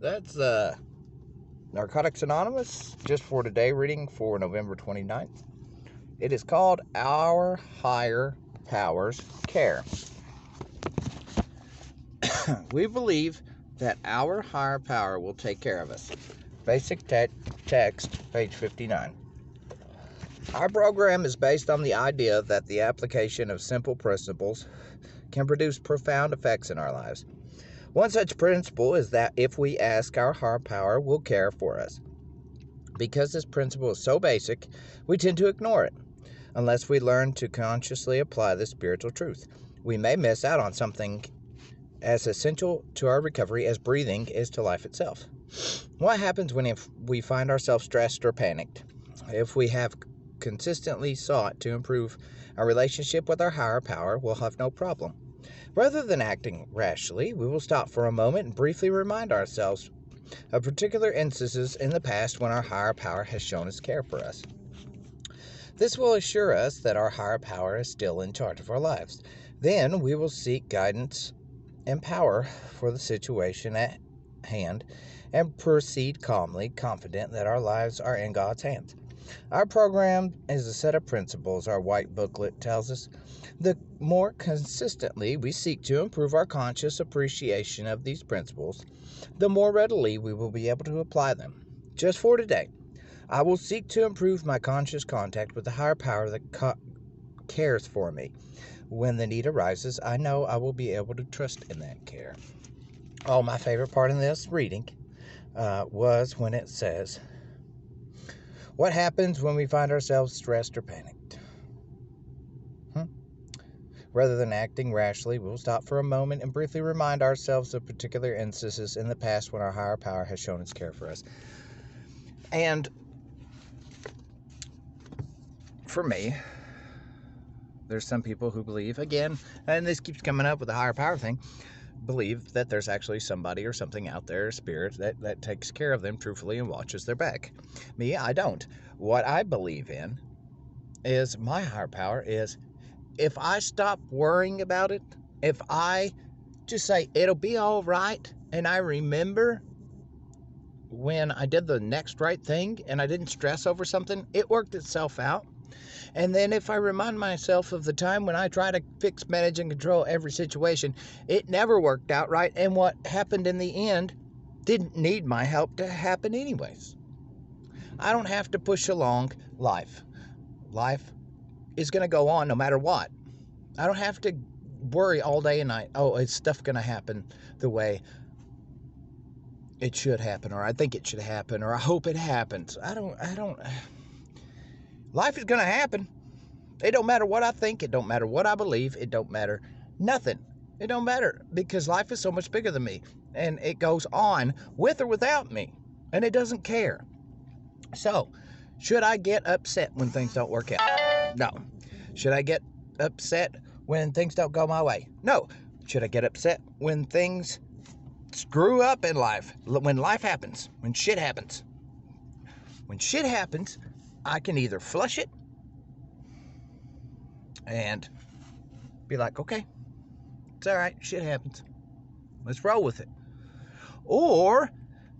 That's Narcotics Anonymous, just for today, reading for November 29th. It is called Our Higher Powers Care. We believe that our higher power will take care of us. Basic text, page 59. Our program is based on the idea that the application of simple principles can produce profound effects in our lives. One such principle is that if we ask, our higher power will care for us. Because this principle is so basic, we tend to ignore it, unless we learn to consciously apply this spiritual truth. We may miss out on something as essential to our recovery as breathing is to life itself. What happens when we find ourselves stressed or panicked? If we have consistently sought to improve our relationship with our higher power, we'll have no problem. Rather than acting rashly, we will stop for a moment and briefly remind ourselves of particular instances in the past when our higher power has shown its care for us. This will assure us that our higher power is still in charge of our lives. Then we will seek guidance and power for the situation at hand and proceed calmly, confident that our lives are in God's hands. Our program is a set of principles, our white booklet tells us. The more consistently we seek to improve our conscious appreciation of these principles, the more readily we will be able to apply them. Just for today, I will seek to improve my conscious contact with the higher power that cares for me. When the need arises, I know I will be able to trust in that care. Oh, my favorite part in this reading was when it says, what happens when we find ourselves stressed or panicked? Rather than acting rashly, we'll stop for a moment and briefly remind ourselves of particular instances in the past when our higher power has shown its care for us. And for me, there's some people who believe, again, and this keeps coming up with the higher power thing, believe that there's actually somebody or something out there, a spirit, that takes care of them truthfully and watches their back. Me, I don't. What I believe in is my higher power is, if I stop worrying about it, if I just say, it'll be all right, and I remember when I did the next right thing and I didn't stress over something, it worked itself out. And then if I remind myself of the time when I try to fix, manage, and control every situation, it never worked out right, and what happened in the end didn't need my help to happen anyways. I don't have to push along life. Life is going to go on no matter what. I don't have to worry all day and night, oh, is stuff going to happen the way it should happen, or I think it should happen, or I hope it happens. I don't. Life is going to happen. It don't matter what I think. It don't matter what I believe. It don't matter nothing. It don't matter, because life is so much bigger than me, and it goes on with or without me, and it doesn't care. So, should I get upset when things don't work out? No. Should I get upset when things don't go my way? No. Should I get upset when things screw up in life? When life happens, when shit happens. When shit happens, I can either flush it and be like, okay, it's all right, shit happens, let's roll with it. Or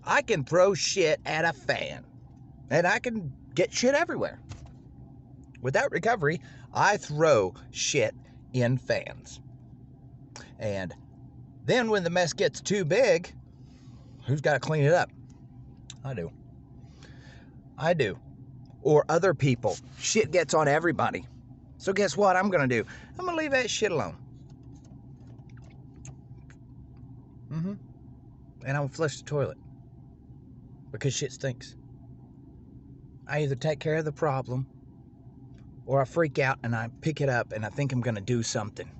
I can throw shit at a fan, and I can get shit everywhere. Without recovery, I throw shit in fans. And then when the mess gets too big, who's got to clean it up? I do. Or other people. Shit gets on everybody. So guess what I'm going to do? I'm going to leave that shit alone. And I'm going to flush the toilet. Because shit stinks. I either take care of the problem, or I freak out and I pick it up and I think I'm going to do something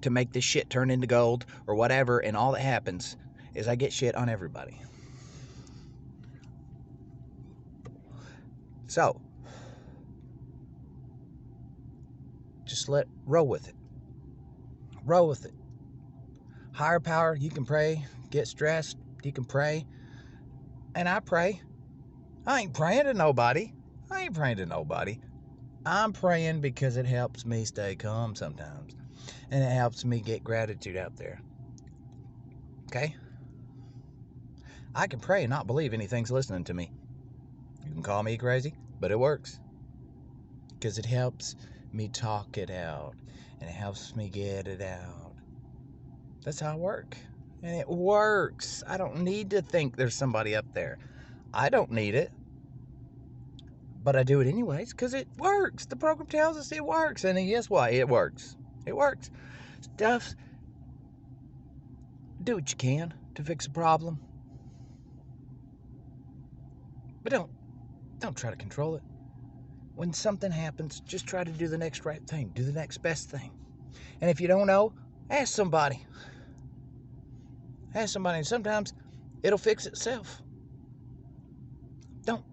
to make this shit turn into gold or whatever, and all that happens is I get shit on everybody. So, just roll with it. Roll with it. Higher power, you can pray. Get stressed, you can pray. And I pray. I ain't praying to nobody. I'm praying because it helps me stay calm sometimes. And it helps me get gratitude out there. Okay? I can pray and not believe anything's listening to me. You can call me crazy, but it works. Because it helps me talk it out. And it helps me get it out. That's how I work. And it works. I don't need to think there's somebody up there. I don't need it. But I do it anyways because it works. The program tells us it works. And guess what? It works. It works. Stuff. Do what you can to fix a problem. But don't try to control it. When something happens, just try to do the next right thing. Do the next best thing. And if you don't know, ask somebody. Ask somebody. And sometimes it'll fix itself. Don't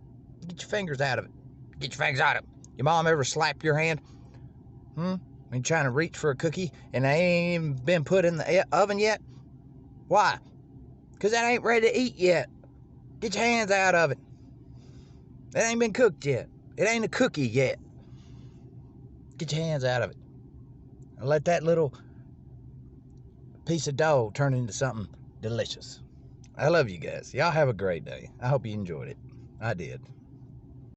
get your fingers out of it. Get your fingers out of it. Your mom ever slap your hand? When you're trying to reach for a cookie and they ain't even been put in the oven yet? Why? Because that ain't ready to eat yet. Get your hands out of it. It ain't been cooked yet. It ain't a cookie yet. Get your hands out of it. And let that little piece of dough turn into something delicious. I love you guys. Y'all have a great day. I hope you enjoyed it. I did.